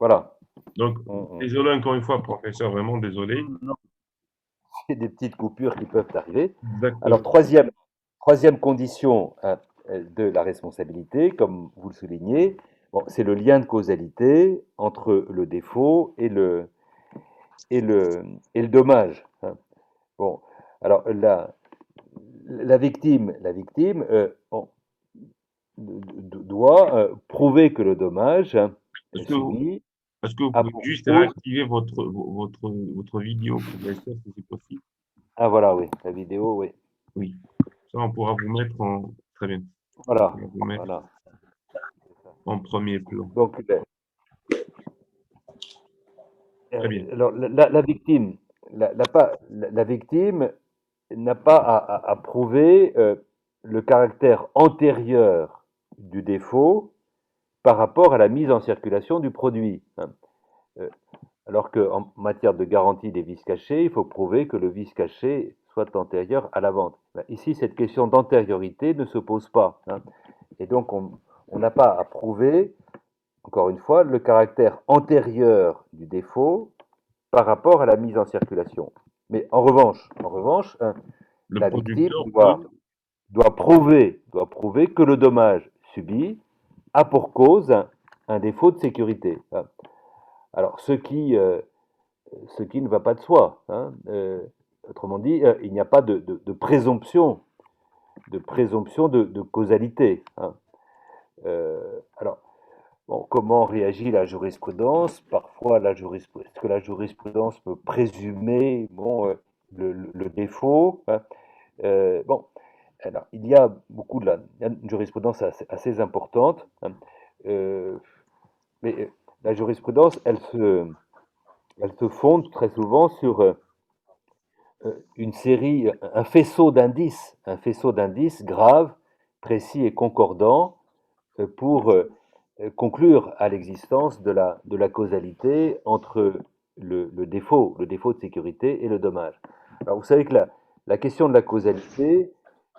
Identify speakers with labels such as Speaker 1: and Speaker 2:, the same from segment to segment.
Speaker 1: Voilà.
Speaker 2: Donc,
Speaker 1: On-
Speaker 2: désolé encore une fois, professeur, vraiment désolé.
Speaker 1: non, c'est des petites coupures qui peuvent arriver. Alors,
Speaker 2: Exactement.
Speaker 1: troisième condition de la responsabilité, comme vous le soulignez, bon, c'est le lien de causalité entre le défaut et le, et le dommage, hein. Bon, alors la victime doit prouver que le dommage
Speaker 2: Est-ce que vous,
Speaker 1: subi
Speaker 2: est-ce que vous
Speaker 1: a
Speaker 2: pouvez
Speaker 1: pour
Speaker 2: juste
Speaker 1: cause.
Speaker 2: réactiver votre vidéo, professeur, si c'est possible?
Speaker 1: Ah voilà, oui, la vidéo, oui.
Speaker 2: Oui. Ça, on pourra vous mettre en, très bien.
Speaker 1: Voilà,
Speaker 2: On va vous mettre
Speaker 1: voilà.
Speaker 2: en premier plan.
Speaker 1: Donc,
Speaker 2: Très bien.
Speaker 1: alors, la victime, la victime n'a pas à prouver le caractère antérieur du défaut par rapport à la mise en circulation du produit, hein. Euh, Alors qu'en matière de garantie des vices cachés, il faut prouver que le vice caché soit antérieur à la vente. Ben, ici, cette question d'antériorité ne se pose pas, hein. Et donc, on n'a pas à prouver, encore une fois, le caractère antérieur du défaut par rapport à la mise en circulation. Mais en revanche, hein,
Speaker 2: Le
Speaker 1: la victime
Speaker 2: producteur peut,
Speaker 1: doit prouver que le dommage subi a pour cause un défaut de sécurité, hein. Alors, ce qui ne va pas de soi, hein. Autrement dit, il n'y a pas de présomption de causalité, hein. Alors, bon, comment réagit la jurisprudence? Parfois, est-ce que la jurisprudence peut présumer, bon, le défaut, hein? Bon, alors, il y a il y a une jurisprudence assez importante, hein. Euh, mais la jurisprudence, elle se fonde très souvent sur une série, un faisceau d'indices graves, précis et concordants pour conclure à l'existence de la causalité entre le défaut de sécurité et le dommage. Alors vous savez que la question de la causalité,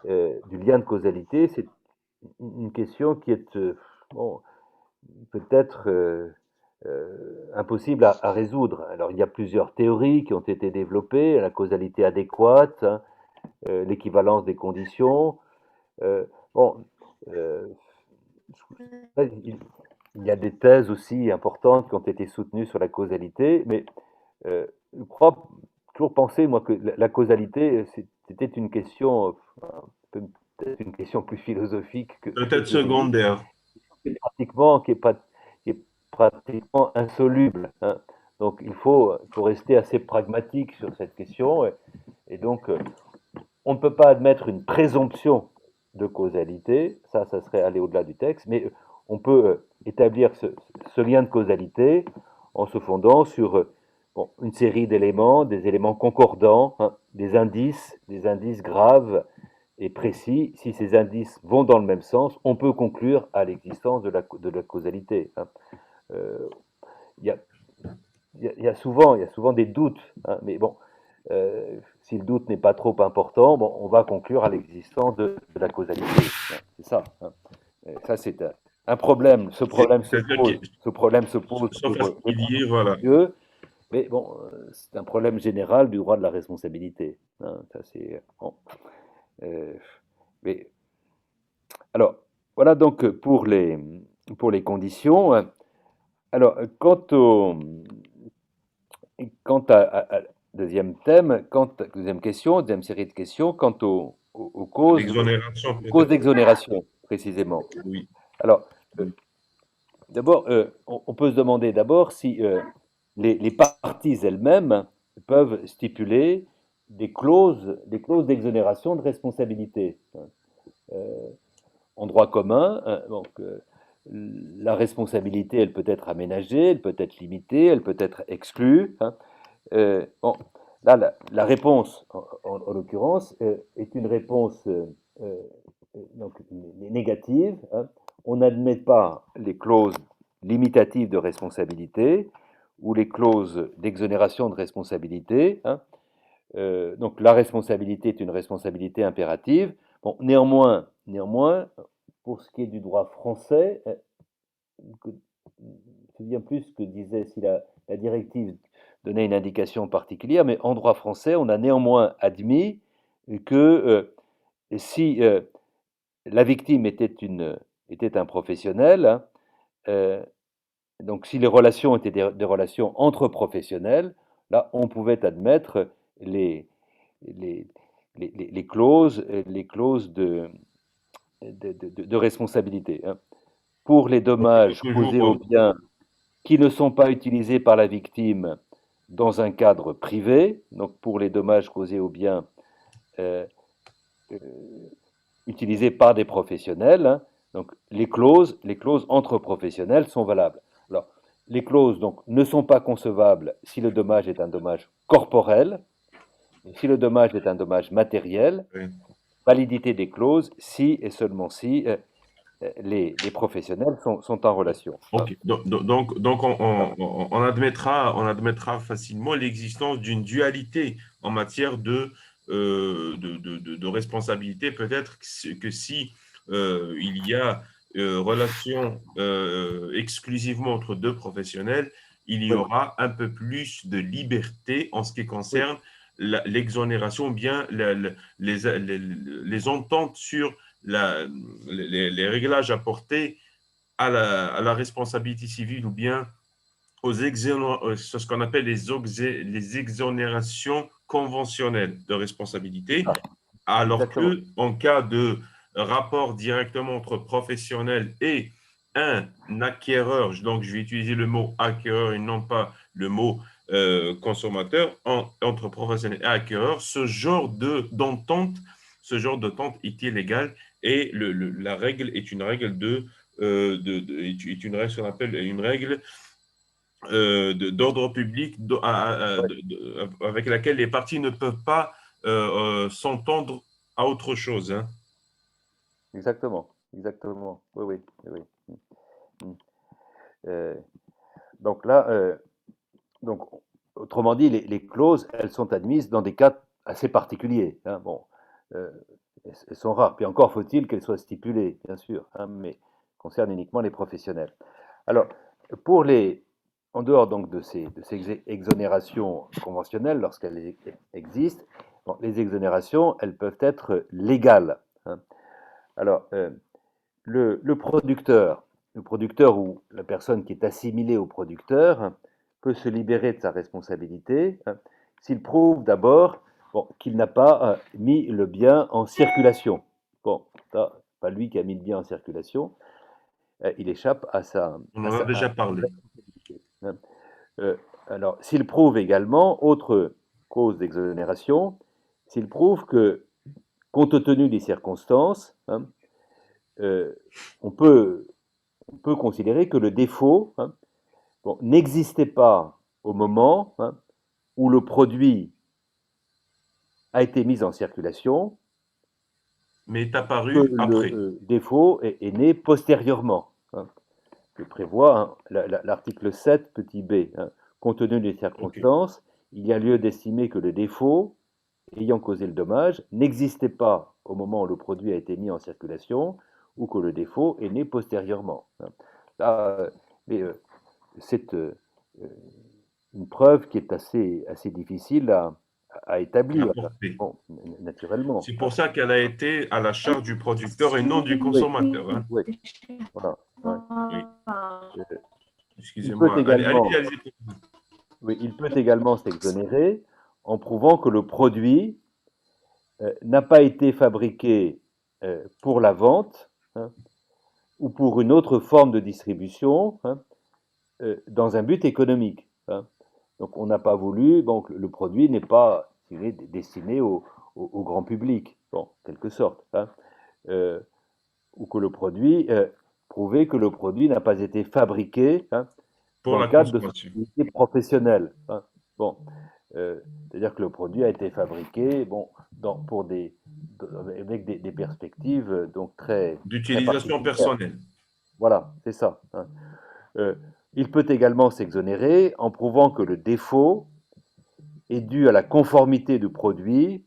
Speaker 1: du lien de causalité, c'est une question qui est bon, peut-être impossible à résoudre. Alors il y a plusieurs théories qui ont été développées, la causalité adéquate, hein, l'équivalence des conditions. Bon, euh, il, il y a des thèses aussi importantes qui ont été soutenues sur la causalité, mais je crois toujours penser, moi, que la causalité, c'était une question, peut-être une question plus philosophique que
Speaker 2: peut-être
Speaker 1: juridique,
Speaker 2: secondaire.
Speaker 1: qui est pratiquement insoluble, hein. Donc il faut rester assez pragmatique sur cette question, et donc on ne peut pas admettre une présomption de causalité, ça serait aller au-delà du texte, mais on peut établir ce lien de causalité en se fondant sur bon, une série d'éléments, des éléments concordants, hein, des indices graves et précis. Si ces indices vont dans le même sens, on peut conclure à l'existence de la causalité, hein. Euh, Il y a, il y a souvent des doutes, hein, mais bon, si le doute n'est pas trop important, bon, on va conclure à l'existence de la causalité, hein. C'est ça, hein. Ça, c'est un problème. Ce problème se
Speaker 2: C'est-à-dire que,
Speaker 1: pose, ce problème se pose
Speaker 2: sauf à
Speaker 1: pour
Speaker 2: ce
Speaker 1: le
Speaker 2: qu'il
Speaker 1: droit
Speaker 2: dit, voilà.
Speaker 1: contentieux, mais bon, c'est un problème général du droit de la responsabilité, hein. Ça, c'est bon. Euh, mais alors, voilà donc pour les conditions, hein. Alors, deuxième thème, deuxième question, deuxième série de questions, quant aux causes,
Speaker 2: L'exonération
Speaker 1: aux causes
Speaker 2: peut-être.
Speaker 1: d'exonération, précisément.
Speaker 2: Oui.
Speaker 1: Alors, d'abord, on peut se demander d'abord si les parties elles-mêmes peuvent stipuler des clauses d'exonération de responsabilité. En droit commun, donc, la responsabilité, elle peut être aménagée, elle peut être limitée, elle peut être exclue, hein. Bon, là, la réponse, en l'occurrence, est une réponse euh, donc, négative, hein. On n'admet pas les clauses limitatives de responsabilité ou les clauses d'exonération de responsabilité, hein. Donc la responsabilité est une responsabilité impérative. Bon, néanmoins, pour ce qui est du droit français, souviens plus ce que disait, si la directive donnait une indication particulière, mais en droit français, on a néanmoins admis que si la victime était un professionnel, hein, euh, donc si les relations étaient des relations entre professionnels, là, on pouvait admettre les, les, les clauses de responsabilité, hein. Pour les dommages
Speaker 2: Toujours,
Speaker 1: causés aux biens qui ne sont pas utilisés par la victime dans un cadre privé, donc pour les dommages causés aux biens euh, euh, utilisés par des professionnels, hein, donc les clauses entre professionnels sont valables. Alors, les clauses donc, ne sont pas concevables si le dommage est un dommage corporel, et si le dommage est un dommage matériel,
Speaker 2: oui.
Speaker 1: validité des clauses si et seulement si les professionnels sont en relation, hein.
Speaker 2: Ok, donc on admettra facilement l'existence d'une dualité en matière de responsabilité. Peut-être que si il y a relation exclusivement entre deux professionnels, il y
Speaker 1: Oui,
Speaker 2: aura un peu plus de liberté en ce qui
Speaker 1: oui,
Speaker 2: concerne l'exonération, ou bien les ententes sur les réglages apportés à la responsabilité civile, ou bien ce qu'on appelle les exonérations conventionnelles de
Speaker 1: c'est
Speaker 2: responsabilité,
Speaker 1: ça,
Speaker 2: alors
Speaker 1: exactement.
Speaker 2: que en cas de rapport directement entre professionnels et un acquéreur, donc je vais utiliser le mot acquéreur et non pas le mot consommateur, entre professionnel et acquéreur, d'entente, ce genre d'entente est illégal, et la règle est une règle est une règle, ce qu'on appelle une règle d'ordre public,
Speaker 1: Ouais,
Speaker 2: avec laquelle les parties ne peuvent pas s'entendre à autre chose, hein.
Speaker 1: exactement, exactement. Oui, oui, oui, oui. Mm. Euh, donc là, donc, autrement dit, les clauses, elles sont admises dans des cas assez particuliers, hein. Bon, euh, elles sont rares. Puis encore faut-il qu'elles soient stipulées, bien sûr, hein, mais concernent uniquement les professionnels. Alors, pour les, en dehors donc de ces exonérations conventionnelles, lorsqu'elles existent, bon, les exonérations, elles peuvent être légales, hein. Alors, le producteur ou la personne qui est assimilée au producteur, hein, peut se libérer de sa responsabilité, hein, s'il prouve d'abord, bon, qu'il n'a pas mis le bien en circulation. Bon, ça, pas lui qui a mis le bien en circulation, il échappe
Speaker 2: On en a
Speaker 1: à
Speaker 2: déjà
Speaker 1: sa
Speaker 2: parlé.
Speaker 1: responsabilité, hein. Euh, alors, s'il prouve également, autre cause d'exonération, s'il prouve que, compte tenu des circonstances, hein, euh, on peut on peut considérer que le défaut, hein, bon, n'existait pas au moment, hein, où le produit a été mis en circulation,
Speaker 2: Mais est
Speaker 1: que
Speaker 2: apparu
Speaker 1: le
Speaker 2: après.
Speaker 1: défaut est né postérieurement, hein, que prévoit, hein, l'article 7, petit b, hein. Compte tenu des
Speaker 2: Ok.
Speaker 1: circonstances, il y a lieu d'estimer que le défaut ayant causé le dommage n'existait pas au moment où le produit a été mis en circulation, ou que le défaut est né postérieurement, hein. Là, mais, c'est une preuve qui est assez difficile à
Speaker 2: À
Speaker 1: établir,
Speaker 2: porter.
Speaker 1: bon, naturellement,
Speaker 2: C'est
Speaker 1: hein.
Speaker 2: pour ça qu'elle a été à la charge du producteur et non du
Speaker 1: Oui,
Speaker 2: consommateur, hein.
Speaker 1: oui, voilà, ouais.
Speaker 2: Oui.
Speaker 1: Euh, il peut
Speaker 2: Excusez-moi.
Speaker 1: également,
Speaker 2: Allez-y.
Speaker 1: oui, il peut également s'exonérer en prouvant que le produit n'a pas été fabriqué pour la vente, hein, ou pour une autre forme de distribution, hein, dans un but économique, hein. Donc on n'a pas voulu, donc le produit n'est pas destiné au grand public, bon, en quelque sorte, hein. Euh, ou que le produit, prouver que le produit n'a pas été fabriqué, hein,
Speaker 2: Pour
Speaker 1: dans le
Speaker 2: la
Speaker 1: cadre de son
Speaker 2: consommation.
Speaker 1: activité professionnelle, hein. Bon, c'est-à-dire que le produit a été fabriqué, bon, pour avec des perspectives donc très
Speaker 2: D'utilisation
Speaker 1: particulières.
Speaker 2: personnelle.
Speaker 1: Voilà, c'est ça, hein. Euh, il peut également s'exonérer en prouvant que le défaut est dû à la conformité du produit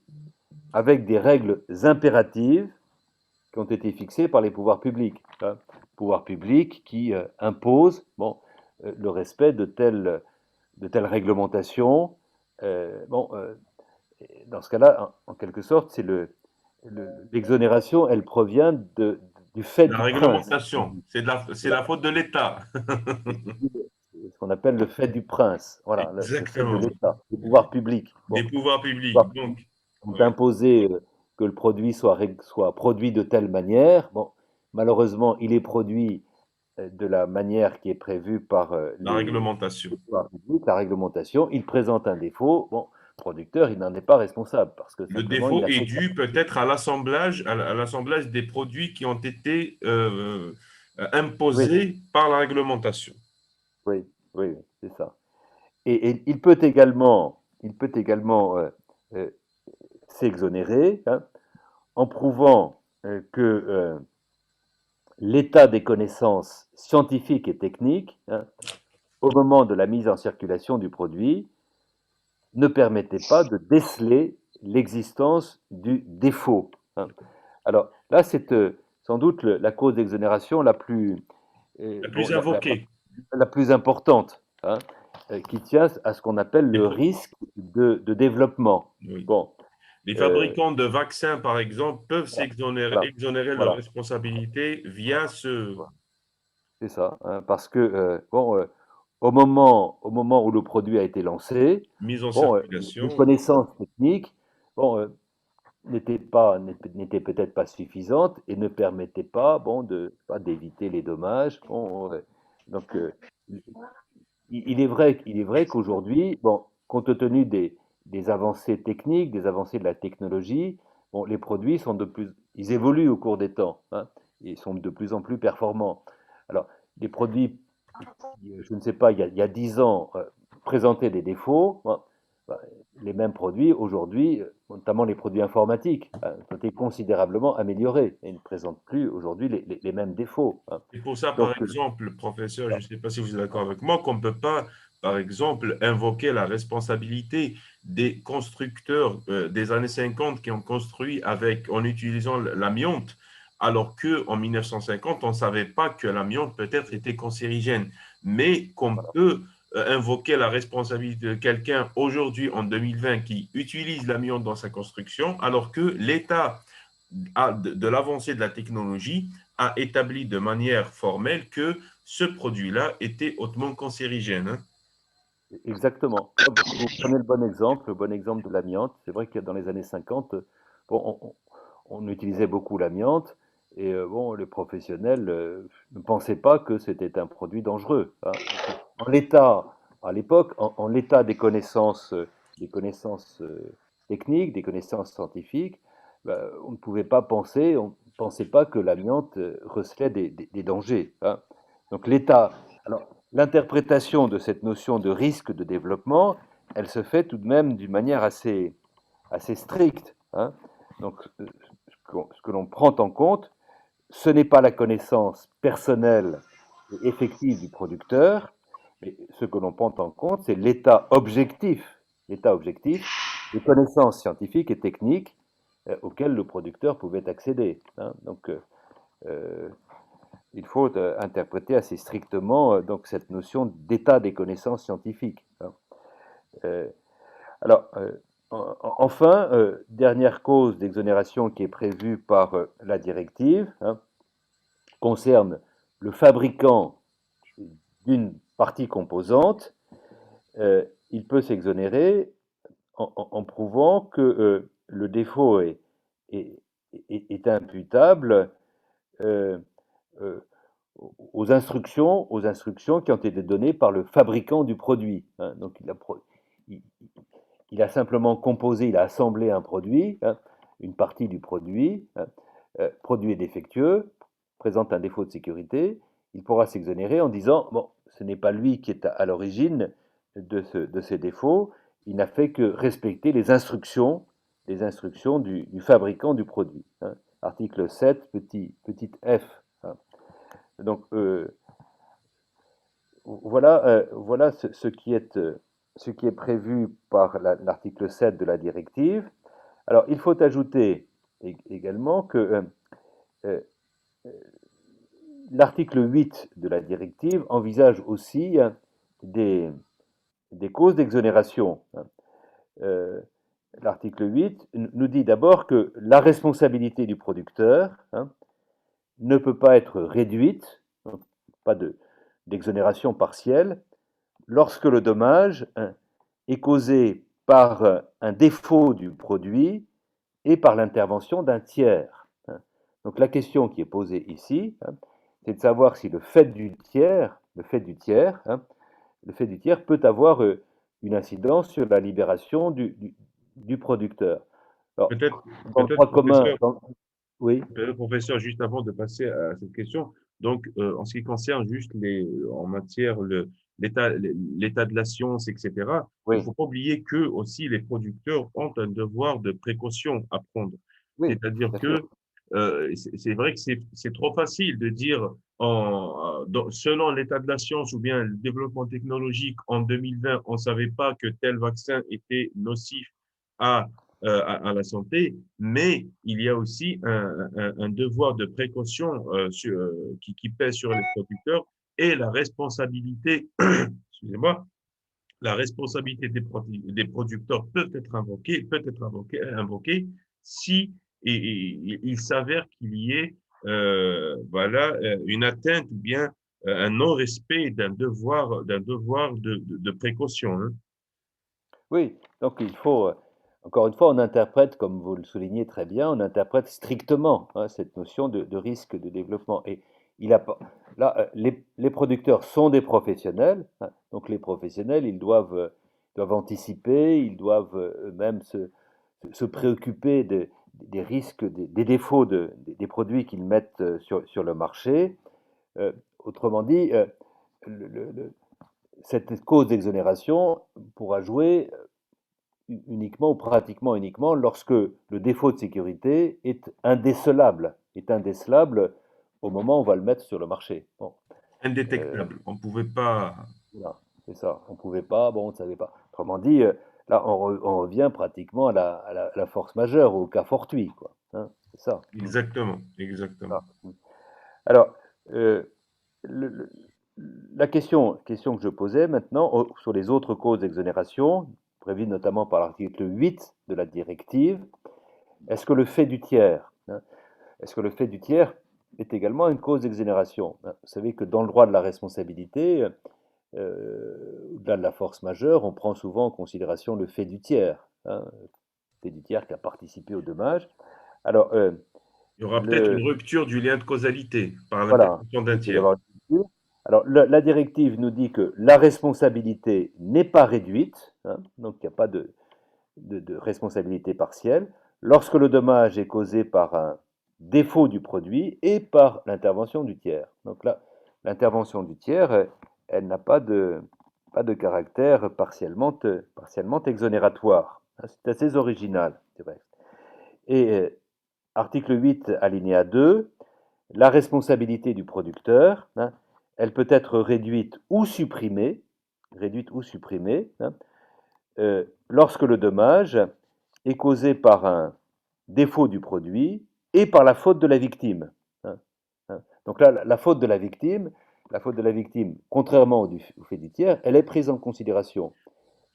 Speaker 1: avec des règles impératives qui ont été fixées par les pouvoirs publics, hein. Pouvoirs publics qui imposent, bon, le respect de telles réglementations. Bon, dans ce cas-là, en quelque sorte, l'exonération, elle provient du fait
Speaker 2: La
Speaker 1: du prince.
Speaker 2: réglementation, c'est
Speaker 1: Voilà.
Speaker 2: la faute de l'État.
Speaker 1: C'est ce qu'on appelle le fait du prince. Voilà, le fait de
Speaker 2: Exactement.
Speaker 1: l'État, du pouvoir public. Bon,
Speaker 2: Des pouvoirs
Speaker 1: les pouvoirs
Speaker 2: publics.
Speaker 1: publics
Speaker 2: Donc,
Speaker 1: ont
Speaker 2: ouais.
Speaker 1: imposé que le produit soit produit de telle manière. Bon, malheureusement, il est produit de la manière qui est prévue par
Speaker 2: La
Speaker 1: les
Speaker 2: réglementation.
Speaker 1: pouvoirs publics, la réglementation. Il présente un défaut. Bon, le producteur, il n'en est pas responsable parce que
Speaker 2: Le
Speaker 1: simplement,
Speaker 2: défaut
Speaker 1: il a
Speaker 2: est
Speaker 1: fait.
Speaker 2: dû peut-être à l'assemblage, à l'assemblage des produits qui ont été
Speaker 1: Oui,
Speaker 2: imposés par la réglementation.
Speaker 1: oui, oui, oui, c'est ça. Et il peut également euh, s'exonérer, hein, en prouvant que l'état des connaissances scientifiques et techniques, hein, au moment de la mise en circulation du produit, ne permettait pas de déceler l'existence du défaut, hein. Alors là, c'est sans doute la cause d'exonération
Speaker 2: La
Speaker 1: bon,
Speaker 2: plus invoquée.
Speaker 1: la plus importante, hein, qui tient à ce qu'on appelle
Speaker 2: Les,
Speaker 1: le
Speaker 2: pro-
Speaker 1: risque de développement.
Speaker 2: oui.
Speaker 1: Bon,
Speaker 2: Les
Speaker 1: euh,
Speaker 2: fabricants de vaccins, par exemple, peuvent
Speaker 1: voilà,
Speaker 2: s'exonérer,
Speaker 1: voilà,
Speaker 2: exonérer leurs
Speaker 1: voilà,
Speaker 2: responsabilités via ce
Speaker 1: voilà, c'est ça, hein, parce que bon, au moment où le produit a été lancé,
Speaker 2: mise en
Speaker 1: bon, les
Speaker 2: circulation.
Speaker 1: connaissances techniques, bon, n'étaient peut-être pas suffisantes et ne permettaient pas, bon, pas d'éviter les dommages. Bon, donc, il est vrai qu'aujourd'hui, bon, compte tenu des avancées techniques, des avancées de la technologie, bon, les produits ils évoluent au cours des temps, hein, et sont de plus en plus performants. Alors, les produits je ne sais pas, il y a 10 ans, présentaient des défauts. Bon, bah, les mêmes produits, aujourd'hui, notamment les produits informatiques, ont été considérablement améliorés et ne présentent plus aujourd'hui les mêmes défauts, hein.
Speaker 2: C'est pour ça, par
Speaker 1: Donc,
Speaker 2: exemple, professeur, je ne
Speaker 1: voilà,
Speaker 2: sais pas si vous êtes d'accord
Speaker 1: voilà,
Speaker 2: avec moi, qu'on ne peut pas, par exemple, invoquer la responsabilité des constructeurs des années 50 qui ont construit en utilisant l'amiante, alors qu'en 1950, on ne savait pas que l'amiante peut-être était cancérigène, mais qu'on
Speaker 1: voilà.
Speaker 2: peut invoquer la responsabilité de quelqu'un aujourd'hui, en 2020, qui utilise l'amiante dans sa construction, alors que l'État de l'avancée de la technologie a établi de manière formelle que ce produit-là était hautement cancérigène, hein.
Speaker 1: Exactement. Vous prenez le bon exemple de l'amiante. C'est vrai que dans les années 50, bon, on utilisait beaucoup l'amiante et bon, les professionnels ne pensaient pas que c'était un produit dangereux, hein. En l'état, à l'époque, en l'état des connaissances techniques, des connaissances scientifiques, on ne pouvait pas penser, on ne pensait pas que l'amiante recelait des dangers, hein. Donc l'état, alors l'interprétation de cette notion de risque de développement, elle se fait tout de même d'une manière assez stricte, hein. Donc ce que l'on prend en compte, ce n'est pas la connaissance personnelle et effective du producteur, mais ce que l'on prend en compte, c'est l'état objectif des connaissances scientifiques et techniques auxquelles le producteur pouvait accéder, hein. Donc, euh, il faut interpréter assez strictement donc cette notion d'état des connaissances scientifiques, hein. Euh, alors, enfin, dernière cause d'exonération qui est prévue par la directive, hein, concerne le fabricant d'une partie composante. Il peut s'exonérer en prouvant que le défaut est, est imputable euh, euh, aux instructions qui ont été données par le fabricant du produit, hein. Donc il, il a simplement composé, il a assemblé un produit, hein, une partie du produit, hein, produit est défectueux, présente un défaut de sécurité, il pourra s'exonérer en disant, bon, ce n'est pas lui qui est à l'origine de ces défauts, il n'a fait que respecter les instructions du fabricant du produit, hein. Article 7, petit f, hein. Donc, voilà ce qui est prévu par l'article 7 de la directive. Alors, il faut ajouter également que l'article 8 de la directive envisage aussi des, des causes d'exonération. Euh, L'article 8 nous dit d'abord que la responsabilité du producteur ne peut pas être réduite, donc pas d'exonération partielle, lorsque le dommage est causé par un défaut du produit et par l'intervention d'un tiers. Donc la question qui est posée ici, c'est de savoir si le fait du tiers, le fait du tiers peut avoir une incidence sur la libération du producteur. Alors,
Speaker 2: Peut-être,
Speaker 1: dans le droit commun,
Speaker 2: professeur,
Speaker 1: oui,
Speaker 2: professeur, juste avant de passer à cette question, donc en ce qui concerne juste en matière l'état de la science, etc., il
Speaker 1: oui,
Speaker 2: faut pas oublier que aussi les producteurs ont un devoir de précaution à prendre.
Speaker 1: oui,
Speaker 2: C'est-à-dire
Speaker 1: bien sûr.
Speaker 2: que c'est vrai que c'est trop facile de dire selon l'état de la science ou bien le développement technologique en 2020, on savait pas que tel vaccin était nocif à à la santé, mais il y a aussi un devoir de précaution qui pèse sur les producteurs et la responsabilité, excusez-moi, la responsabilité des producteurs peut être invoquée si il s'avère qu'il y ait voilà, une atteinte ou bien un non-respect d'un devoir de précaution. Hein.
Speaker 1: Oui, donc il faut, encore une fois, on interprète, comme vous le soulignez très bien, on interprète strictement cette notion de risque de développement. Et il a pas, là, les producteurs sont des professionnels, donc les professionnels, doivent anticiper, ils doivent eux-mêmes se préoccuper des risques, des défauts des produits qu'ils mettent sur le marché. Autrement dit, le- le- le- cette cause d'exonération pourra jouer uniquement ou pratiquement uniquement lorsque le défaut de sécurité est indécelable au moment où on va le mettre sur le marché. Bon, euh,
Speaker 2: Indétectable. On ne pouvait pas.
Speaker 1: voilà, c'est ça. On ne pouvait pas, bon, on ne savait pas. Autrement dit, là, on revient pratiquement à la force majeure, au cas fortuit, quoi. Hein, c'est ça.
Speaker 2: Exactement, exactement.
Speaker 1: Ça. Alors, euh, le- le- la question que je posais maintenant sur les autres causes d'exonération, prévues notamment par l'article 8 de la directive, est-ce que le fait du tiers, est-ce que le fait du tiers est également une cause d'exonération? Vous savez que dans le droit de la responsabilité, au-delà de la force majeure, on prend souvent en considération le fait du tiers, le fait du tiers qui a participé au dommage. Alors,
Speaker 2: Il y aura peut-être
Speaker 1: le,
Speaker 2: une rupture du lien de causalité par
Speaker 1: voilà,
Speaker 2: l'intervention d'un
Speaker 1: il peut y
Speaker 2: tiers.
Speaker 1: avoir une rupture. Alors, la directive nous dit que la responsabilité n'est pas réduite, donc il n'y a pas de responsabilité partielle, lorsque le dommage est causé par un défaut du produit et par l'intervention du tiers. Donc là, l'intervention du tiers, elle n'a pas de caractère partiellement exonératoire. C'est assez original, c'est vrai. Et article 8, alinéa 2, la responsabilité du producteur, elle peut être réduite ou supprimée, lorsque le dommage est causé par un défaut du produit et par la faute de la victime. Hein, hein. Donc là, la faute de la victime, contrairement au fait du tiers, elle est prise en considération.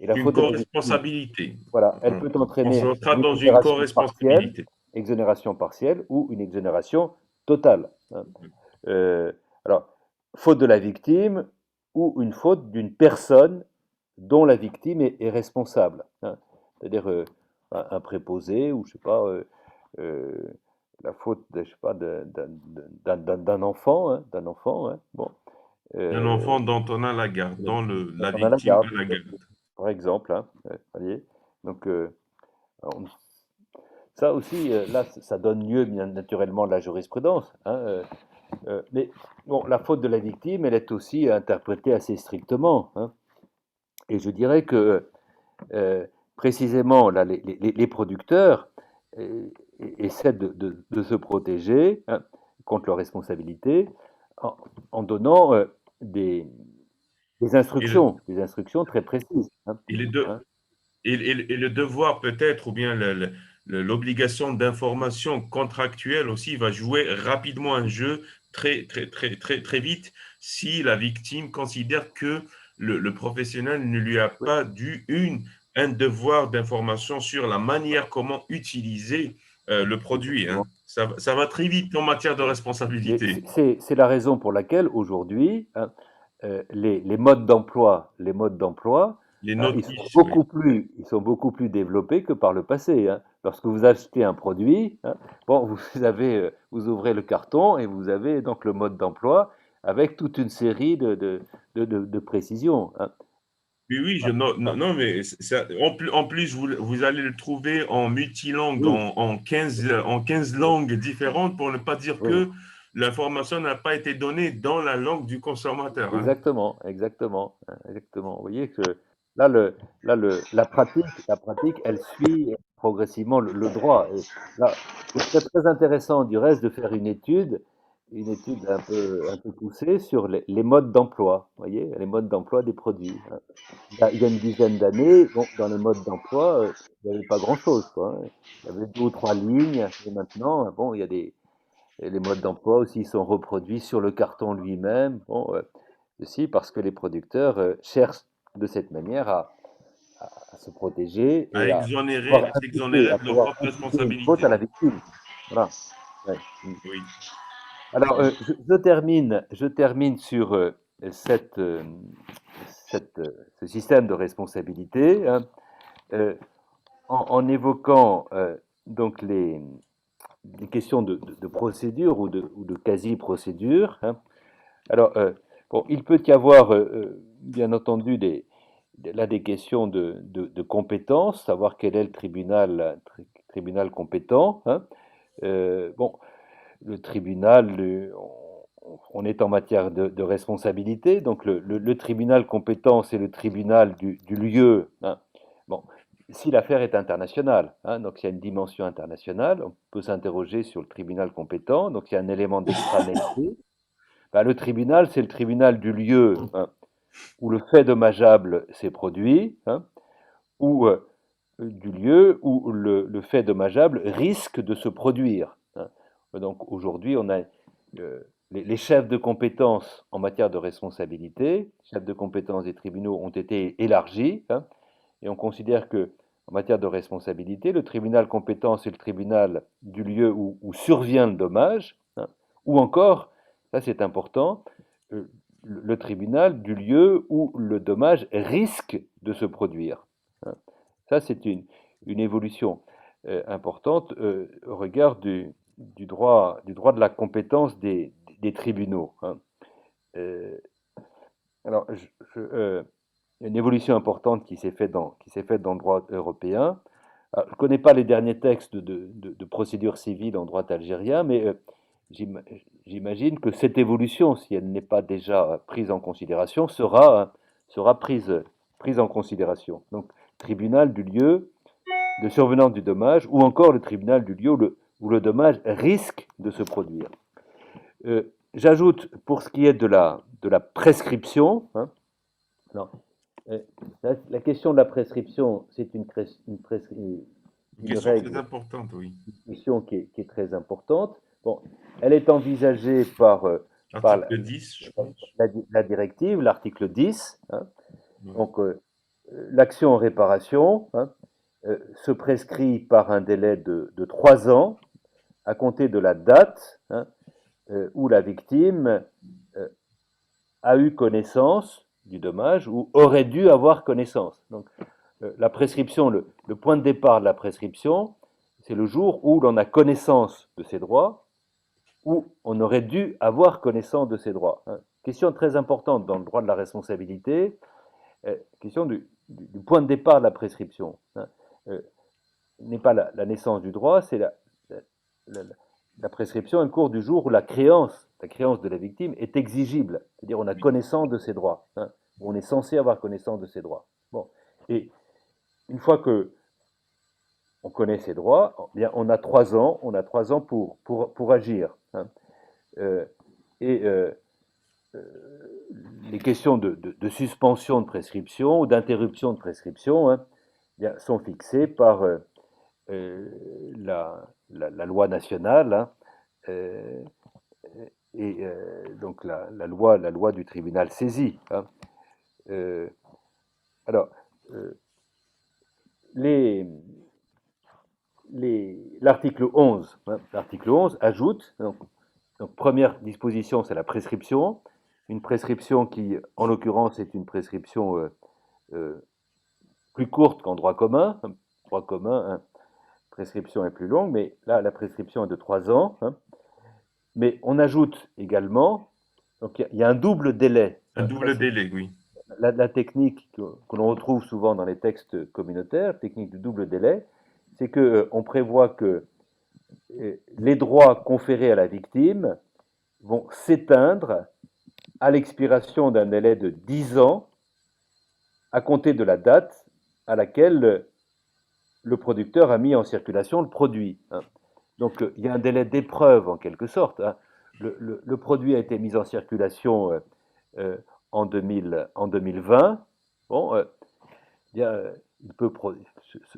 Speaker 1: Et la
Speaker 2: C'est une
Speaker 1: faute de la victime,
Speaker 2: co-responsabilité.
Speaker 1: voilà, elle
Speaker 2: On,
Speaker 1: peut
Speaker 2: on
Speaker 1: entraîner
Speaker 2: sera
Speaker 1: une
Speaker 2: dans une co-responsabilité.
Speaker 1: exonération partielle ou une exonération totale. Euh, alors, faute de la victime ou une faute d'une personne dont la victime est responsable. C'est-à-dire un préposé ou je sais pas, euh, la faute je sais pas, d'un enfant, bon,
Speaker 2: Un
Speaker 1: euh,
Speaker 2: enfant dont on a la garde, dont
Speaker 1: quand
Speaker 2: la
Speaker 1: on a la
Speaker 2: victime
Speaker 1: garde,
Speaker 2: a la garde.
Speaker 1: par exemple, voyez. Donc, alors, ça aussi, là, ça donne lieu bien naturellement à la jurisprudence. Mais bon, la faute de la victime, elle est aussi interprétée assez strictement. Et je dirais que euh, précisément, là, les producteurs euh, essaient de se protéger contre leurs responsabilités en, en donnant
Speaker 2: Et le,
Speaker 1: des instructions très précises.
Speaker 2: et les deux,
Speaker 1: Hein.
Speaker 2: et le devoir peut-être, ou bien l'obligation d'information contractuelle aussi va jouer rapidement un jeu très vite si la victime considère que le professionnel ne lui a
Speaker 1: Oui,
Speaker 2: pas dû un devoir d'information sur la manière comment utiliser le produit, hein.
Speaker 1: exactement.
Speaker 2: Ça va très vite en matière de
Speaker 1: Oui. Mais
Speaker 2: responsabilité.
Speaker 1: c'est la raison pour laquelle aujourd'hui, hein, les modes d'emploi,
Speaker 2: Les
Speaker 1: hein,
Speaker 2: notices, oui.
Speaker 1: ils sont beaucoup plus développés que par le passé, hein. Lorsque vous achetez un produit, hein, bon, vous avez, vous ouvrez le carton et vous avez donc le mode d'emploi avec toute une série de précisions, hein.
Speaker 2: Oui, oui, non, non, mais en plus, vous allez le trouver en multilangue,
Speaker 1: Oui,
Speaker 2: en 15
Speaker 1: oui,
Speaker 2: langues différentes, pour ne pas dire
Speaker 1: oui.
Speaker 2: que l'information n'a pas été donnée dans la langue du consommateur, hein.
Speaker 1: Exactement, exactement, hein, exactement. Vous voyez que la pratique, elle suit progressivement le droit. Et là, ce serait très intéressant du reste de faire une étude un peu poussée sur les modes d'emploi. Vous voyez, les modes d'emploi des produits, hein. Il y a une dizaine d'années, bon, dans les modes d'emploi, il n'y avait pas grand-chose, quoi, hein. Il y avait deux ou trois lignes. Et maintenant, bon, il y a et les modes d'emploi aussi sont reproduits sur le carton lui-même. Bon, ceci parce que les producteurs cherchent de cette manière à se protéger et
Speaker 2: À s'exonérer
Speaker 1: à
Speaker 2: de leur
Speaker 1: pouvoir
Speaker 2: propre
Speaker 1: imputer une faute
Speaker 2: responsabilité.
Speaker 1: à la victime. Voilà. Ouais. Mm.
Speaker 2: Oui.
Speaker 1: Alors, je termine sur cette, ce système de responsabilité, hein, euh, en évoquant donc les questions de procédure ou de quasi-procédure, hein. Alors, bon, il peut y avoir, bien entendu, là des questions de compétence, savoir quel est le tribunal compétent, hein. Bon, le tribunal, on est en matière de responsabilité, donc le tribunal compétent, c'est le tribunal du lieu, hein. Bon, si l'affaire est internationale, hein, donc il y a une dimension internationale, on peut s'interroger sur le tribunal compétent, donc il y a un élément d'extranéité. Ben, le tribunal, c'est le tribunal du lieu, hein, où le fait dommageable s'est produit, hein, ou du lieu où le fait dommageable risque de se produire, hein. Donc aujourd'hui, on a les chefs de compétences en matière de responsabilité, chefs de compétences des tribunaux ont été élargis, hein, et on considère que en matière de responsabilité, le tribunal compétent, c'est le tribunal du lieu où survient le dommage, hein, ou encore, ça c'est important, le tribunal du lieu où le dommage risque de se produire, hein. Ça c'est une évolution importante au regard du droit de la compétence des tribunaux, hein. Euh, alors, il y a une évolution importante qui s'est faite dans le droit européen. Alors, je ne connais pas les derniers textes de procédure civile en droit algérien, mais j'im- j'imagine que cette évolution, si elle n'est pas déjà prise en considération, sera prise en considération. Donc, tribunal du lieu de survenance du dommage, ou encore le tribunal du lieu où le dommage risque de se produire. J'ajoute, pour ce qui est de la prescription, hein, non, la question de la prescription, c'est
Speaker 2: Une
Speaker 1: une
Speaker 2: question très
Speaker 1: règle,
Speaker 2: importante, oui.
Speaker 1: une question qui est très importante. Bon, elle est envisagée par
Speaker 2: Article 10, je pense.
Speaker 1: la directive, l'article 10, hein.
Speaker 2: Oui.
Speaker 1: Donc, l'action en réparation, hein, se prescrit par un délai de 3 ans à compter de la date, hein, où la victime euh, a eu connaissance du dommage ou aurait dû avoir connaissance. Donc, la prescription, le point de départ de la prescription, c'est le jour où l'on a connaissance de ses droits, où on aurait dû avoir connaissance de ses droits, hein. Question très importante dans le droit de la responsabilité, question du point de départ de la prescription, hein. Euh, n'est pas la naissance du droit, c'est la, la prescription, elle court du jour où la créance de la victime est exigible, c'est-à-dire on a
Speaker 2: Oui.
Speaker 1: connaissance de ses droits, hein, on est censé avoir connaissance de ses droits. Bon, et une fois que on connaît ses droits, eh bien on a 3 ans pour agir, hein. Euh, et les questions de suspension de prescription ou d'interruption de prescription, hein, eh bien, sont fixées par euh, la loi nationale, hein, euh, donc la loi du tribunal saisit. Hein. Euh, alors, euh, les, l'article 11, hein, l'article 11 ajoute, donc première disposition, c'est la prescription. Une prescription qui, en l'occurrence, est une prescription euh, plus courte qu'en droit commun. Droit commun, hein, prescription est plus longue, mais là, la prescription est de 3 ans. Hein. Mais on ajoute également, donc il y a un double délai.
Speaker 2: Un
Speaker 1: Hein. Ça,
Speaker 2: double
Speaker 1: c'est
Speaker 2: délai, oui.
Speaker 1: la technique que l'on retrouve souvent dans les textes communautaires, technique du double délai, c'est qu'on prévoit que les droits conférés à la victime vont s'éteindre à l'expiration d'un délai de 10 ans à compter de la date à laquelle le producteur a mis en circulation le produit. Hein. Donc il y a un délai d'épreuve en quelque sorte. Hein. Le produit a été mis en circulation euh, en 2020. Bon, il, y a, il peut,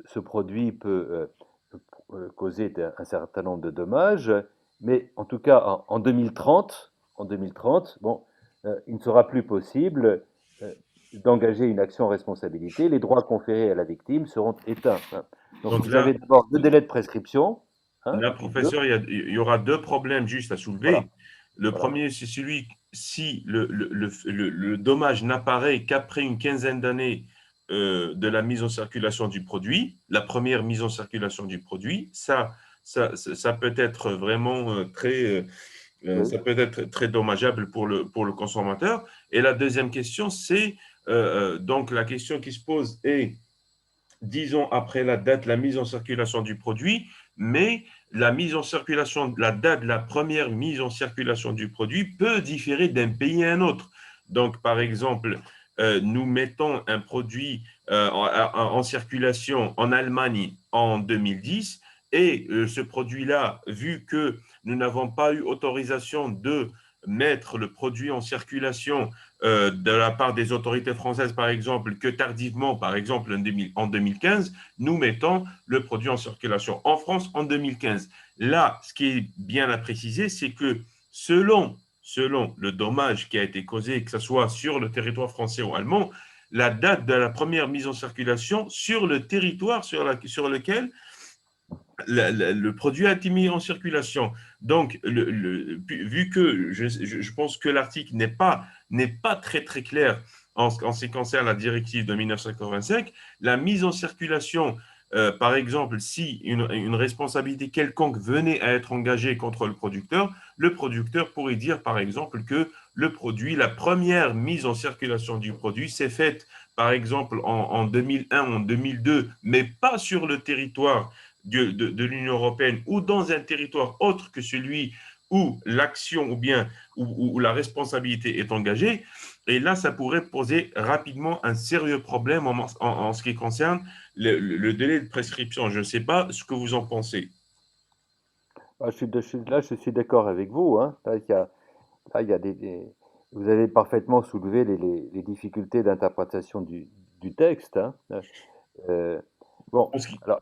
Speaker 1: ce produit peut causer un certain nombre de dommages, mais en tout cas en 2030, bon, il ne sera plus possible d'engager une action en responsabilité. Les droits conférés à la victime seront éteints. Hein. Donc
Speaker 2: Donc
Speaker 1: vous avez
Speaker 2: là,
Speaker 1: d'abord deux délais de prescription. Hein,
Speaker 2: là,
Speaker 1: et puis deux,
Speaker 2: professeur, il y aura deux problèmes juste à
Speaker 1: voilà,
Speaker 2: soulever. Le
Speaker 1: voilà.
Speaker 2: premier, c'est celui si le dommage n'apparaît qu'après une quinzaine d'années de la mise en circulation du produit, la première mise en circulation du produit, ça peut être vraiment
Speaker 1: Oui,
Speaker 2: ça peut être très dommageable pour le consommateur. Et la deuxième question, c'est donc la question qui se pose est 10 ans après la date de la mise en circulation du produit, mais la mise en circulation, la date de la première mise en circulation du produit peut différer d'un pays à un autre. Donc, par exemple, nous mettons un produit en circulation en Allemagne en 2010 et ce produit-là, vu que nous n'avons pas eu autorisation de mettre le produit en circulation de la part des autorités françaises, par exemple, que tardivement, par exemple en 2015, nous mettons le produit en circulation en France en 2015. Là, ce qui est bien à préciser, c'est que selon le dommage qui a été causé, que ce soit sur le territoire français ou allemand, la date de la première mise en circulation sur le territoire sur lequel le produit a été mis en circulation. Donc, vu que je pense que l'article n'est pas très très clair en ce qui concerne la directive de 1985, la mise en circulation, par exemple, si une responsabilité quelconque venait à être engagée contre le producteur pourrait dire, par exemple, que le produit, la première mise en circulation du produit s'est faite, par exemple, en 2001, en 2002, mais pas sur le territoire de l'Union européenne ou dans un territoire autre que celui où l'action ou bien où la responsabilité est engagée. Et là, ça pourrait poser rapidement un sérieux problème en ce qui concerne le délai de prescription. Je ne sais pas ce que vous en pensez.
Speaker 1: ah, là, je suis d'accord avec vous. Hein. Là, il y a vous avez parfaitement soulevé les difficultés d'interprétation du texte. Hein. Euh, bon,
Speaker 2: En ce qui,
Speaker 1: alors,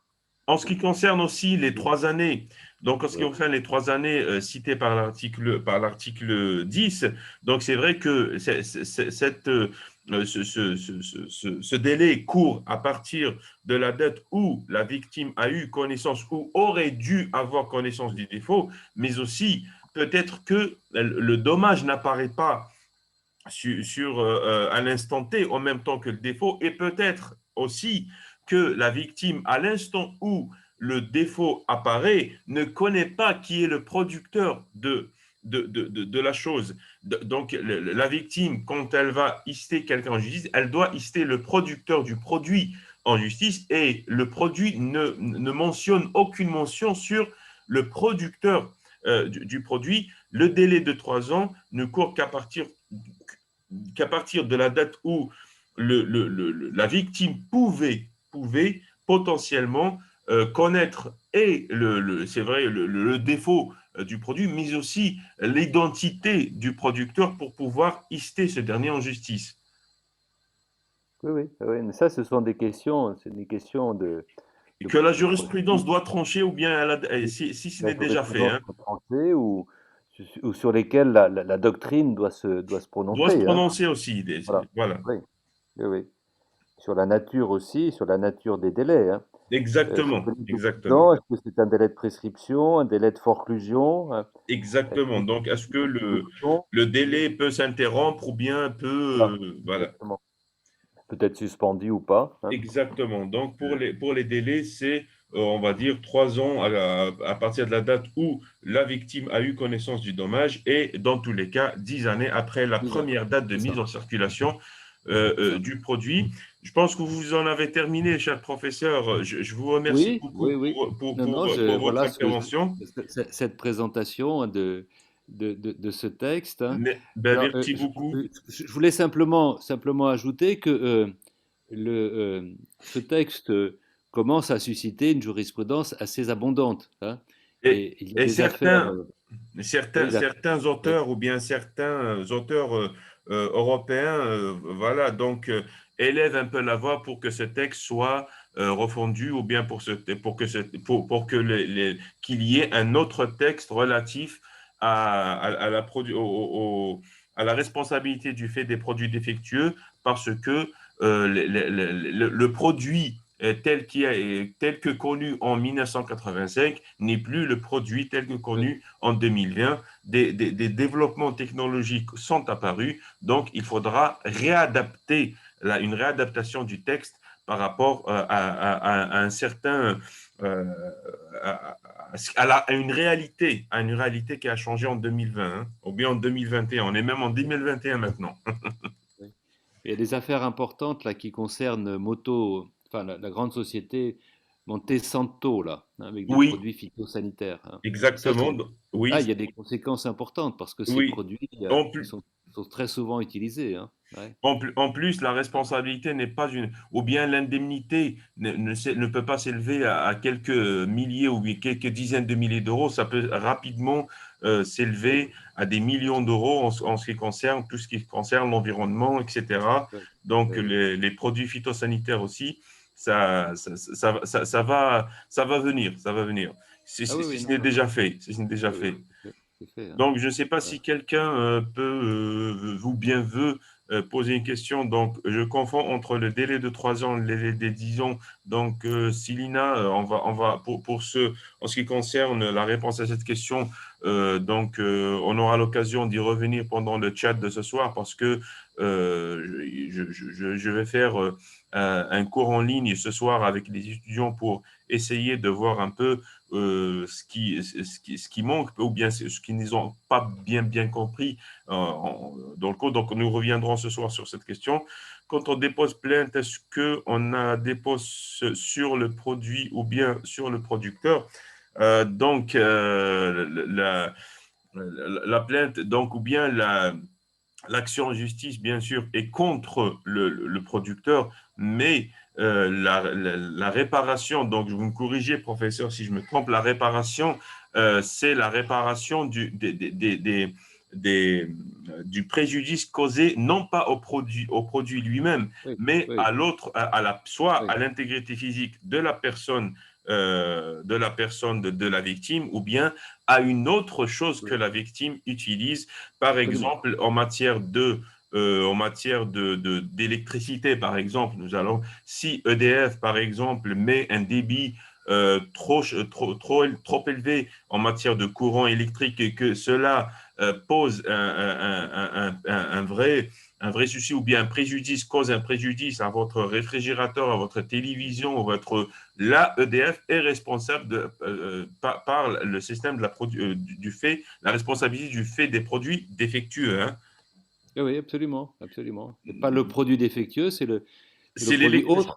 Speaker 2: En ce qui concerne aussi les 3 années, donc en ce qui
Speaker 1: oui,
Speaker 2: concerne les 3 années citées par l'article 10, donc c'est vrai que ce délai court à partir de la date où la victime a eu connaissance ou aurait dû avoir connaissance du défaut, mais aussi peut-être que le dommage n'apparaît pas à l'instant T en même temps que le défaut et peut-être aussi que la victime, à l'instant où le défaut apparaît, ne connaît pas qui est le producteur de la chose. Donc, la victime, quand elle va ister quelqu'un en justice, elle doit ister le producteur du produit en justice et le produit ne mentionne aucune mention sur le producteur du produit. Le délai de 3 ans ne court qu'à partir de la date où la victime pouvait potentiellement connaître et c'est vrai le défaut du produit, mais aussi l'identité du producteur pour pouvoir ister ce dernier en justice.
Speaker 1: oui, oui, oui, mais ça, ce sont des questions, c'est des questions
Speaker 2: Et que la
Speaker 1: de procédure.
Speaker 2: jurisprudence doit trancher ou bien si ce
Speaker 1: La
Speaker 2: n'est déjà fait.
Speaker 1: jurisprudence
Speaker 2: Hein.
Speaker 1: peut trancher ou ou sur lesquels la doctrine doit se
Speaker 2: Doit se
Speaker 1: prononcer, hein.
Speaker 2: prononcer aussi.
Speaker 1: Voilà.
Speaker 2: Voilà.
Speaker 1: Oui, oui, oui. Sur la nature aussi, sur la nature des délais, hein. Son
Speaker 2: Exactement,
Speaker 1: délai de 12
Speaker 2: exactement.
Speaker 1: ans, est-ce que c'est un délai de prescription, un délai de forclusion, est-ce que
Speaker 2: Exactement. Donc,
Speaker 1: c'est
Speaker 2: est-ce que
Speaker 1: une solution?
Speaker 2: le délai peut s'interrompre ou bien peut...
Speaker 1: Voilà,
Speaker 2: voilà.
Speaker 1: exactement. Peut-être suspendu ou pas, hein.
Speaker 2: Exactement. Donc, pour les délais, c'est, on va dire, 3 ans à partir de la date où la victime a eu connaissance du dommage et, dans tous les cas, 10 années après la
Speaker 1: 10 ans,
Speaker 2: première date de
Speaker 1: c'est ça,
Speaker 2: mise en circulation
Speaker 1: c'est ça.
Speaker 2: du produit. Je pense que vous en avez terminé, cher professeur. Je vous remercie
Speaker 1: Oui,
Speaker 2: beaucoup
Speaker 1: oui, oui. Non, non,
Speaker 2: pour votre
Speaker 1: voilà
Speaker 2: intervention.
Speaker 1: cette présentation, hein, de ce texte, hein.
Speaker 2: Ben,
Speaker 1: Alors,
Speaker 2: merci beaucoup.
Speaker 1: je voulais simplement ajouter que ce texte commence à susciter une jurisprudence assez abondante, hein. Et il y a
Speaker 2: Et
Speaker 1: des affaires, oui,
Speaker 2: certains
Speaker 1: oui,
Speaker 2: auteurs ou bien certains auteurs européens, voilà, donc élèvent un peu la voix pour que ce texte soit refondu ou bien pour que qu'il y ait un autre texte relatif à la à la responsabilité du fait des produits défectueux parce que le produit tel que connu en 1985 n'est plus le produit tel que
Speaker 1: oui.
Speaker 2: connu en 2020. Des développements technologiques sont apparus, donc il faudra réadapter une réadaptation du texte par rapport à un certain euh, à une réalité qui a changé en 2020, hein, ou bien en 2021. On est même en 2021 maintenant.
Speaker 1: Oui. Il y a des affaires importantes là qui concernent Moto, enfin la grande société Montesanto là, hein, avec des
Speaker 2: Oui,
Speaker 1: produits phytosanitaires, hein. Et ça,
Speaker 2: exactement.
Speaker 1: là,
Speaker 2: Oui,
Speaker 1: il y a des conséquences importantes parce que ces
Speaker 2: oui.
Speaker 1: produits
Speaker 2: En plus,
Speaker 1: sont très souvent utilisés, hein. Ouais.
Speaker 2: En plus, la responsabilité n'est pas une, ou bien l'indemnité ne peut pas s'élever à quelques milliers ou quelques dizaines de milliers d'euros. Ça peut rapidement
Speaker 1: Oui,
Speaker 2: s'élever à des millions d'euros en ce qui concerne tout ce qui concerne l'environnement, etc.
Speaker 1: oui,
Speaker 2: Donc,
Speaker 1: oui, oui.
Speaker 2: les produits phytosanitaires aussi, ça va venir, ça va venir.
Speaker 1: Ah oui,
Speaker 2: Si
Speaker 1: oui,
Speaker 2: ce
Speaker 1: non,
Speaker 2: n'est
Speaker 1: non,
Speaker 2: déjà fait, si ce n'est déjà
Speaker 1: oui, oui,
Speaker 2: fait.
Speaker 1: c'est fait, hein.
Speaker 2: Donc, je ne sais pas
Speaker 1: Ouais.
Speaker 2: si quelqu'un peut ou bien veut poser une question. Donc, je confonds entre le délai de 3 ans et le délai des 10 ans. Donc, Silina, en ce qui concerne la réponse à cette question, on aura l'occasion d'y revenir pendant le chat de ce soir parce que je vais faire un cours en ligne ce soir avec les étudiants pour essayer de voir un peu ce qui manque ou bien ce qu'ils n'ont pas bien compris dans le cours. Donc, nous reviendrons ce soir sur cette question. Quand on dépose plainte, est-ce qu'on a dépose sur le produit ou bien sur le producteur? Donc, la plainte, donc, ou bien l'action en justice, bien sûr, est contre le producteur, mais la réparation, donc vous me corrigez, professeur, si je me trompe, la réparation, c'est la réparation des- du préjudice causé, non pas au produit lui-même,
Speaker 1: Oui,
Speaker 2: mais
Speaker 1: oui,
Speaker 2: à l'autre, soit
Speaker 1: oui,
Speaker 2: à l'intégrité physique de la personne de la victime, ou bien à une autre chose que
Speaker 1: oui,
Speaker 2: la victime utilise par
Speaker 1: absolument.
Speaker 2: exemple, en matière d'électricité, par exemple, si EDF, par exemple, met un débit trop élevé en matière de courant électrique et que cela pose un vrai souci ou bien un préjudice, cause un préjudice à votre réfrigérateur, à votre télévision, là, EDF est responsable par le système du fait, la responsabilité du fait des produits défectueux, hein.
Speaker 1: Oui, oui, absolument, absolument. C'est pas le produit défectueux, c'est le
Speaker 2: C'est
Speaker 1: produit
Speaker 2: l'électricité.
Speaker 1: autre,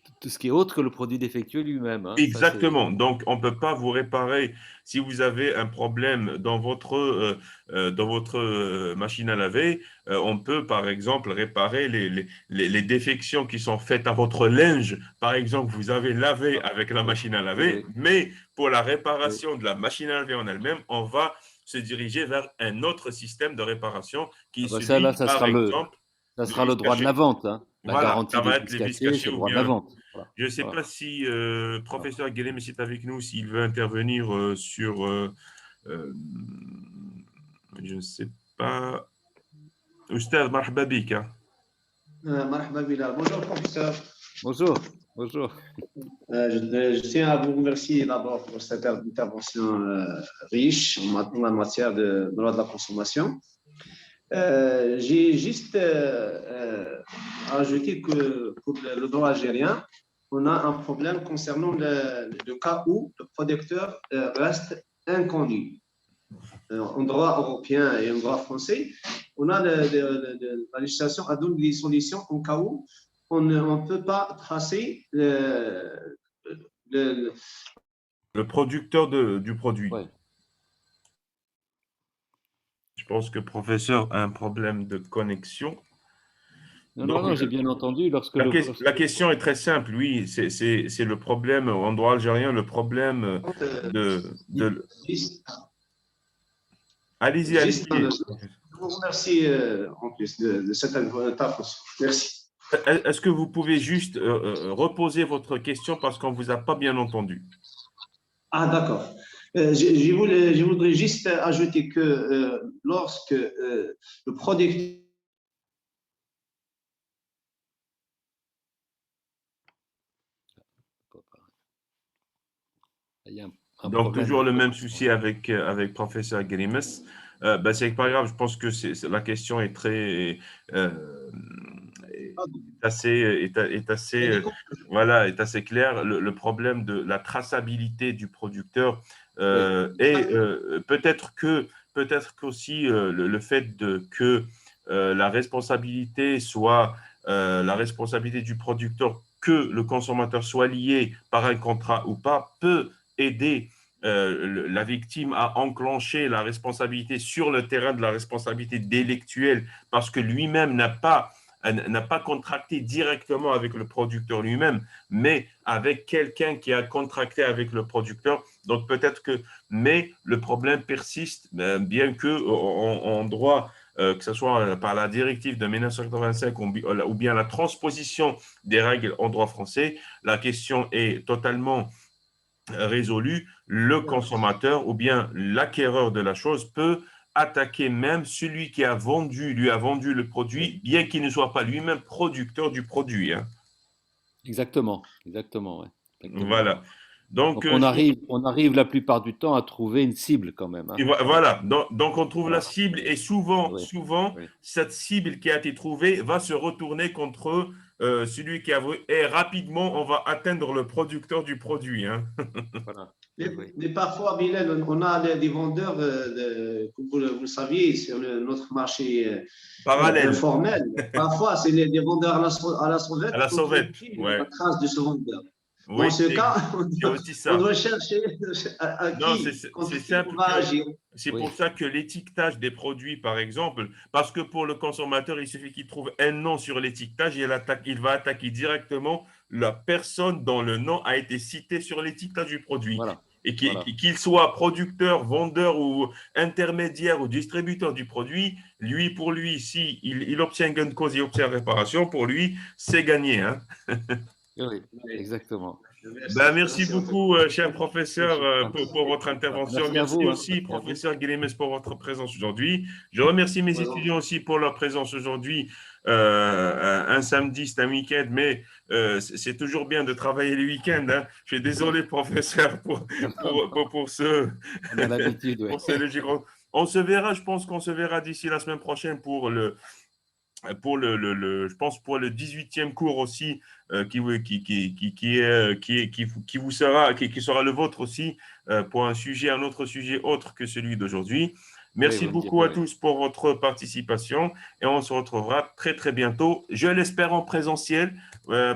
Speaker 1: c'est tout ce qui est autre que le produit défectueux lui-même, hein. Ça, c'est
Speaker 2: Exactement. Donc, on ne peut pas vous réparer si vous avez un problème dans votre machine à laver. On peut, par exemple, réparer les défections qui sont faites à votre linge. Par exemple, vous avez lavé
Speaker 1: ça.
Speaker 2: avec la
Speaker 1: Oui,
Speaker 2: machine à
Speaker 1: oui,
Speaker 2: laver,
Speaker 1: oui,
Speaker 2: mais pour la
Speaker 1: oui.
Speaker 2: réparation de la machine à laver en elle-même, on va se diriger vers un autre système de réparation qui est
Speaker 1: Ah bah ça, là,
Speaker 2: celui, par exemple,
Speaker 1: ça
Speaker 2: de
Speaker 1: sera le
Speaker 2: vis
Speaker 1: droit de
Speaker 2: caché.
Speaker 1: la vente, hein. La
Speaker 2: Voilà,
Speaker 1: garantie
Speaker 2: ça
Speaker 1: des
Speaker 2: va être
Speaker 1: vis
Speaker 2: les vis
Speaker 1: cassées,
Speaker 2: cachés
Speaker 1: c'est le
Speaker 2: ou
Speaker 1: droit de la
Speaker 2: bien
Speaker 1: vente. Voilà,
Speaker 2: je ne sais
Speaker 1: voilà,
Speaker 2: pas si
Speaker 1: voilà.
Speaker 2: professeur Guélémy est avec nous, s'il veut intervenir sur euh, je ne sais pas. Oustaz, marhaba bik, hein.
Speaker 3: Marhaba Bilal. Bonjour, professeur.
Speaker 1: Bonjour, bonjour.
Speaker 3: Je tiens à vous remercier d'abord pour cette intervention riche en matière de droit de la consommation. J'ai juste ajouté que pour le droit algérien, on a un problème concernant le cas où le producteur reste inconnu. En droit européen et en droit français, on a la législation a donné des solutions en cas où on ne peut pas tracer le
Speaker 2: producteur du produit.
Speaker 1: Ouais.
Speaker 2: Je pense que le professeur a un problème de connexion.
Speaker 1: Non,
Speaker 2: Donc,
Speaker 1: non, j'ai bien entendu. Lorsque
Speaker 2: la question est très simple, oui, c'est le problème en droit algérien, le problème de... Allez-y, allez-y.
Speaker 3: Je vous remercie en plus de cette intervention. Merci.
Speaker 2: Est-ce que vous pouvez juste reposer votre question parce qu'on ne vous a pas bien entendu?
Speaker 3: Ah, d'accord. Je voudrais juste ajouter que lorsque le producteur
Speaker 1: il y a un
Speaker 2: Donc,
Speaker 1: problème.
Speaker 2: toujours le même souci avec professeur Grimes. C'est pas grave, je pense que la question est très est assez voilà, est assez claire. Le problème de la traçabilité du producteur et peut-être qu'aussi le fait que la responsabilité soit la responsabilité du producteur, que le consommateur soit lié par un contrat ou pas, peut aider la victime à enclencher la responsabilité sur le terrain de la responsabilité délictuelle parce que lui-même n'a pas contracté directement avec le producteur lui-même, mais avec quelqu'un qui a contracté avec le producteur. Donc peut-être que, mais le problème persiste, bien que en droit, que ce soit par la directive de 1985 ou bien la transposition des règles en droit français, la question est totalement résolue. Le consommateur ou bien l'acquéreur de la chose peut attaquer même celui qui lui a vendu le produit, bien qu'il ne soit pas lui-même producteur du produit, hein.
Speaker 1: Exactement, exactement, ouais. Exactement.
Speaker 2: Voilà. Donc,
Speaker 1: on arrive la plupart du temps à trouver une cible quand même, hein.
Speaker 2: Voilà. Donc, on trouve la cible et souvent,
Speaker 1: Oui.
Speaker 2: cette cible qui a été trouvée va se retourner contre celui qui a voulu. Et rapidement, on va atteindre le producteur du produit, hein.
Speaker 1: Voilà.
Speaker 3: Mais parfois, Bilal, on a des vendeurs, comme vous le saviez, sur notre marché
Speaker 2: Parallèle.
Speaker 3: informel. Parfois, c'est des vendeurs à la sauvette.
Speaker 2: À la sauvette, ouais.
Speaker 3: La trace de ce vendeur.
Speaker 2: Oui,
Speaker 3: Dans ce cas, on doit chercher à
Speaker 2: c'est simple
Speaker 3: on va agir.
Speaker 2: C'est pour ça que l'étiquetage des produits, par exemple, parce que pour le consommateur, il suffit qu'il trouve un nom sur l'étiquetage et il va attaquer directement la personne dont le nom a été cité sur l'étiquetage du produit.
Speaker 1: Voilà.
Speaker 2: Et qu'il soit producteur, vendeur ou intermédiaire ou distributeur du produit, pour lui, si il obtient gain de cause, il obtient réparation, pour lui, c'est gagné, hein.
Speaker 1: Oui, exactement.
Speaker 2: Merci beaucoup, cher professeur, pour votre intervention. Merci aussi, professeur Guillemets, pour votre présence aujourd'hui. Je remercie mes étudiants aussi pour leur présence aujourd'hui. Un samedi, c'est un week-end, mais c'est toujours bien de travailler le week-end, hein. Je suis désolé, professeur, pour ce.
Speaker 1: On a l'habitude, oui.
Speaker 2: On se verra, je pense qu'on se verra d'ici la semaine prochaine pour je pense pour le 18e cours aussi qui sera le vôtre aussi pour un autre sujet autre que celui d'aujourd'hui. Merci beaucoup à tous pour votre participation et on se retrouvera très très bientôt, je l'espère en présentiel.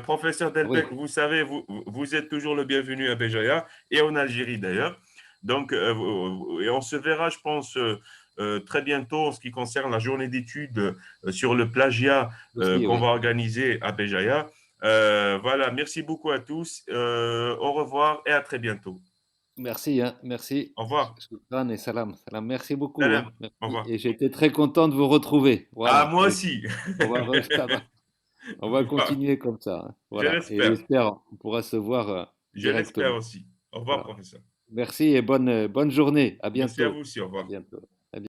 Speaker 2: Professeur Delpech, vous savez, vous êtes toujours le bienvenu à Béjaïa et en Algérie d'ailleurs. Donc, et on se verra, je pense, très bientôt en ce qui concerne la journée d'études sur le plagiat qu'on va organiser à Béjaïa. Voilà, merci beaucoup à tous. Au revoir et à très bientôt.
Speaker 1: Merci, hein, merci.
Speaker 2: Au revoir.
Speaker 1: Shukran et salam. Salam. Merci beaucoup.
Speaker 2: Salam.
Speaker 1: Hein. Merci.
Speaker 2: Au revoir.
Speaker 1: Et j'ai été très content de vous retrouver. Voilà.
Speaker 2: Moi aussi.
Speaker 1: On va continuer comme ça. Hein. Voilà.
Speaker 2: Je l'espère.
Speaker 1: Et j'espère qu'on pourra se voir
Speaker 2: Je
Speaker 1: directement.
Speaker 2: l'espère aussi. Au revoir, professeur.
Speaker 1: Merci et bonne journée. À
Speaker 2: Merci à
Speaker 1: bientôt.
Speaker 2: vous aussi. Au
Speaker 1: À
Speaker 2: revoir.
Speaker 1: bientôt.